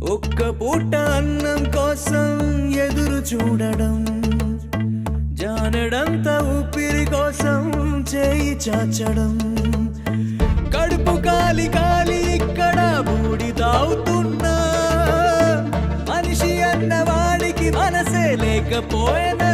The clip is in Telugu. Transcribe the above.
ఒక్క పూట అన్నం కోసం ఎదురు చూడడం, జానడంత ఊపిరి కోసం చేయి చాచడం, కడుపు కాలి కాలి ఇక్కడ బూడి తాగుతున్నా, మనిషి అన్నవాడికి మనసే లేకపోయినా